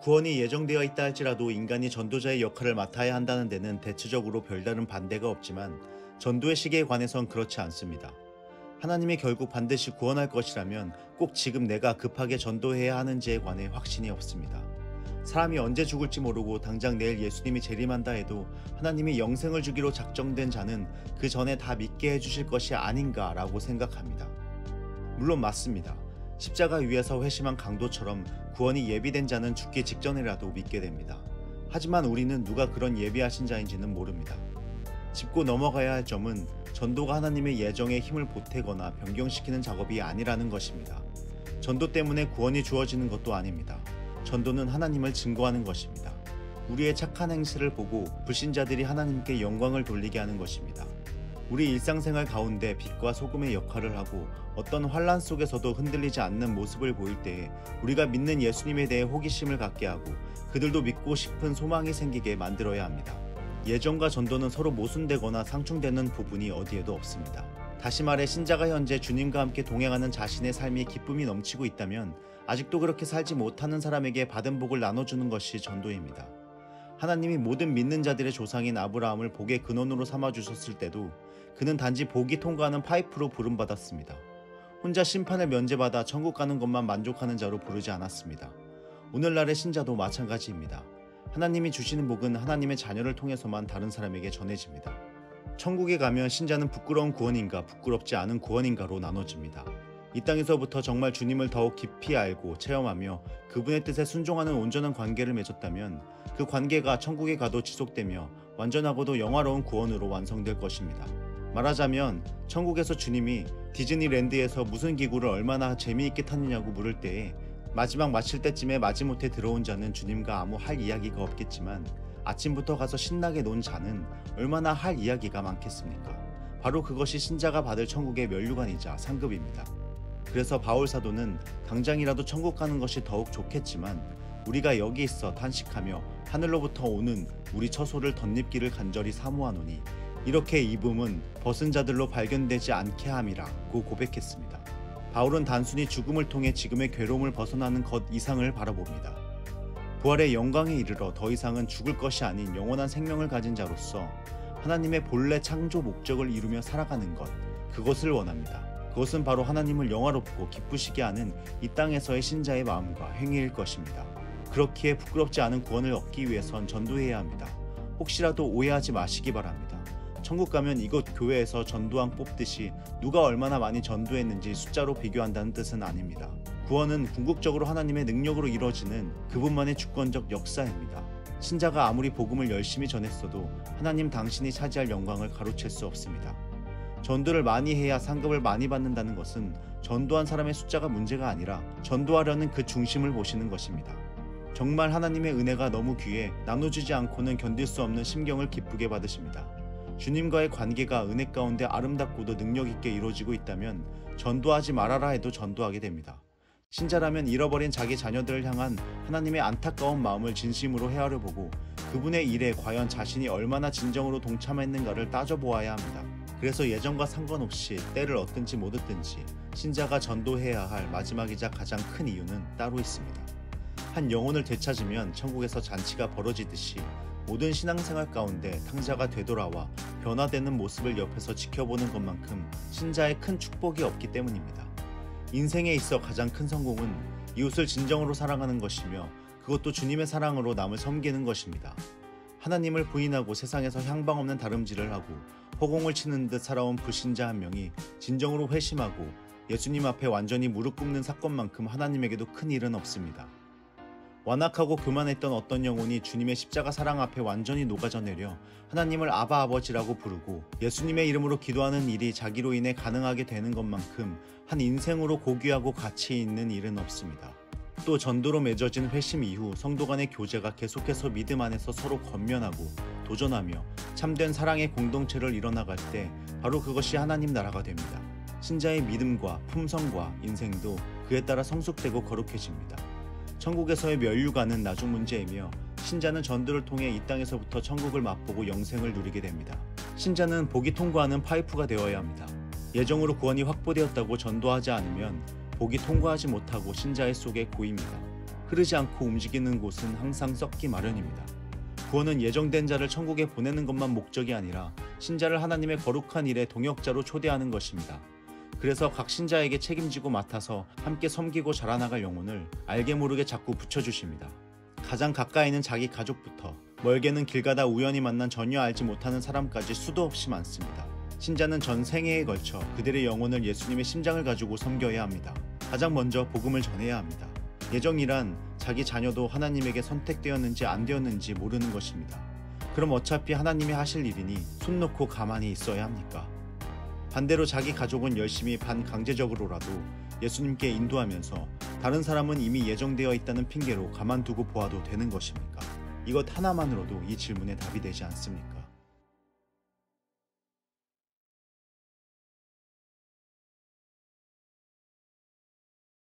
구원이 예정되어 있다 할지라도 인간이 전도자의 역할을 맡아야 한다는 데는 대체적으로 별다른 반대가 없지만 전도의 시기에 관해선 그렇지 않습니다. 하나님이 결국 반드시 구원할 것이라면 꼭 지금 내가 급하게 전도해야 하는지에 관해 확신이 없습니다. 사람이 언제 죽을지 모르고 당장 내일 예수님이 재림한다 해도 하나님이 영생을 주기로 작정된 자는 그 전에 다 믿게 해주실 것이 아닌가라고 생각합니다. 물론 맞습니다. 십자가 위에서 회심한 강도처럼 구원이 예비된 자는 죽기 직전이라도 믿게 됩니다. 하지만 우리는 누가 그런 예비하신 자인지는 모릅니다. 짚고 넘어가야 할 점은 전도가 하나님의 예정에 힘을 보태거나 변경시키는 작업이 아니라는 것입니다. 전도 때문에 구원이 주어지는 것도 아닙니다. 전도는 하나님을 증거하는 것입니다. 우리의 착한 행실을 보고 불신자들이 하나님께 영광을 돌리게 하는 것입니다. 우리 일상생활 가운데 빛과 소금의 역할을 하고 어떤 환난 속에서도 흔들리지 않는 모습을 보일 때에 우리가 믿는 예수님에 대해 호기심을 갖게 하고 그들도 믿고 싶은 소망이 생기게 만들어야 합니다. 예정과 전도는 서로 모순되거나 상충되는 부분이 어디에도 없습니다. 다시 말해 신자가 현재 주님과 함께 동행하는 자신의 삶이 기쁨이 넘치고 있다면 아직도 그렇게 살지 못하는 사람에게 받은 복을 나눠주는 것이 전도입니다. 하나님이 모든 믿는 자들의 조상인 아브라함을 복의 근원으로 삼아주셨을 때도 그는 단지 복이 통과하는 파이프로 부름받았습니다. 혼자 심판을 면제받아 천국 가는 것만 만족하는 자로 부르지 않았습니다. 오늘날의 신자도 마찬가지입니다. 하나님이 주시는 복은 하나님의 자녀를 통해서만 다른 사람에게 전해집니다. 천국에 가면 신자는 부끄러운 구원인가 부끄럽지 않은 구원인가로 나눠집니다. 이 땅에서부터 정말 주님을 더욱 깊이 알고 체험하며 그분의 뜻에 순종하는 온전한 관계를 맺었다면 그 관계가 천국에 가도 지속되며 완전하고도 영화로운 구원으로 완성될 것입니다. 말하자면 천국에서 주님이 디즈니랜드에서 무슨 기구를 얼마나 재미있게 탔느냐고 물을 때에 마지막 마칠 때쯤에 마지못해 들어온 자는 주님과 아무 할 이야기가 없겠지만 아침부터 가서 신나게 논 자는 얼마나 할 이야기가 많겠습니까? 바로 그것이 신자가 받을 천국의 면류관이자 상급입니다. 그래서 바울 사도는 당장이라도 천국 가는 것이 더욱 좋겠지만 우리가 여기 있어 탄식하며 하늘로부터 오는 우리 처소를 덧입기를 간절히 사모하노니 이렇게 입음은 벗은 자들로 발견되지 않게 함이라고 고백했습니다. 바울은 단순히 죽음을 통해 지금의 괴로움을 벗어나는 것 이상을 바라봅니다. 부활의 영광에 이르러 더 이상은 죽을 것이 아닌 영원한 생명을 가진 자로서 하나님의 본래 창조 목적을 이루며 살아가는 것, 그것을 원합니다. 그것은 바로 하나님을 영화롭고 기쁘시게 하는 이 땅에서의 신자의 마음과 행위일 것입니다. 그렇기에 부끄럽지 않은 구원을 얻기 위해선 전도해야 합니다. 혹시라도 오해하지 마시기 바랍니다. 천국 가면 이곳 교회에서 전도왕 뽑듯이 누가 얼마나 많이 전도했는지 숫자로 비교한다는 뜻은 아닙니다. 구원은 궁극적으로 하나님의 능력으로 이루어지는 그분만의 주권적 역사입니다. 신자가 아무리 복음을 열심히 전했어도 하나님 당신이 차지할 영광을 가로챌 수 없습니다. 전도를 많이 해야 상급을 많이 받는다는 것은 전도한 사람의 숫자가 문제가 아니라 전도하려는 그 중심을 보시는 것입니다. 정말 하나님의 은혜가 너무 귀해 나눠주지 않고는 견딜 수 없는 심경을 기쁘게 받으십니다. 주님과의 관계가 은혜 가운데 아름답고도 능력있게 이루어지고 있다면 전도하지 말아라 해도 전도하게 됩니다. 신자라면 잃어버린 자기 자녀들을 향한 하나님의 안타까운 마음을 진심으로 헤아려보고 그분의 일에 과연 자신이 얼마나 진정으로 동참했는가를 따져보아야 합니다. 그래서 예정과 상관없이 때를 얻든지 못 얻든지 신자가 전도해야 할 마지막이자 가장 큰 이유는 따로 있습니다. 한 영혼을 되찾으면 천국에서 잔치가 벌어지듯이 모든 신앙생활 가운데 탕자가 되돌아와 변화되는 모습을 옆에서 지켜보는 것만큼 신자의 큰 축복이 없기 때문입니다. 인생에 있어 가장 큰 성공은 이웃을 진정으로 사랑하는 것이며 그것도 주님의 사랑으로 남을 섬기는 것입니다. 하나님을 부인하고 세상에서 향방 없는 다름질을 하고 허공을 치는 듯 살아온 불신자 한 명이 진정으로 회심하고 예수님 앞에 완전히 무릎 꿇는 사건만큼 하나님에게도 큰 일은 없습니다. 완악하고 교만했던 어떤 영혼이 주님의 십자가 사랑 앞에 완전히 녹아져 내려 하나님을 아바 아버지라고 부르고 예수님의 이름으로 기도하는 일이 자기로 인해 가능하게 되는 것만큼 한 인생으로 고귀하고 가치 있는 일은 없습니다. 또 전도로 맺어진 회심 이후 성도 간의 교제가 계속해서 믿음 안에서 서로 권면하고 도전하며 참된 사랑의 공동체를 이뤄나갈 때 바로 그것이 하나님 나라가 됩니다. 신자의 믿음과 품성과 인생도 그에 따라 성숙되고 거룩해집니다. 천국에서의 면류관은 나중 문제이며 신자는 전도를 통해 이 땅에서부터 천국을 맛보고 영생을 누리게 됩니다. 신자는 복이 통과하는 파이프가 되어야 합니다. 예정으로 구원이 확보되었다고 전도하지 않으면 복이 통과하지 못하고 신자의 속에 고입니다. 흐르지 않고 움직이는 곳은 항상 썩기 마련입니다. 구원은 예정된 자를 천국에 보내는 것만 목적이 아니라 신자를 하나님의 거룩한 일에 동역자로 초대하는 것입니다. 그래서 각 신자에게 책임지고 맡아서 함께 섬기고 자라나갈 영혼을 알게 모르게 자꾸 붙여주십니다. 가장 가까이는 자기 가족부터, 멀게는 길 가다 우연히 만난 전혀 알지 못하는 사람까지 수도 없이 많습니다. 신자는 전 생애에 걸쳐 그들의 영혼을 예수님의 심장을 가지고 섬겨야 합니다. 가장 먼저 복음을 전해야 합니다. 예정이란 자기 자녀도 하나님에게 선택되었는지 안 되었는지 모르는 것입니다. 그럼 어차피 하나님이 하실 일이니 손 놓고 가만히 있어야 합니까? 반대로 자기 가족은 열심히 반강제적으로라도 예수님께 인도하면서 다른 사람은 이미 예정되어 있다는 핑계로 가만두고 보아도 되는 것입니까? 이것 하나만으로도 이 질문에 답이 되지 않습니까?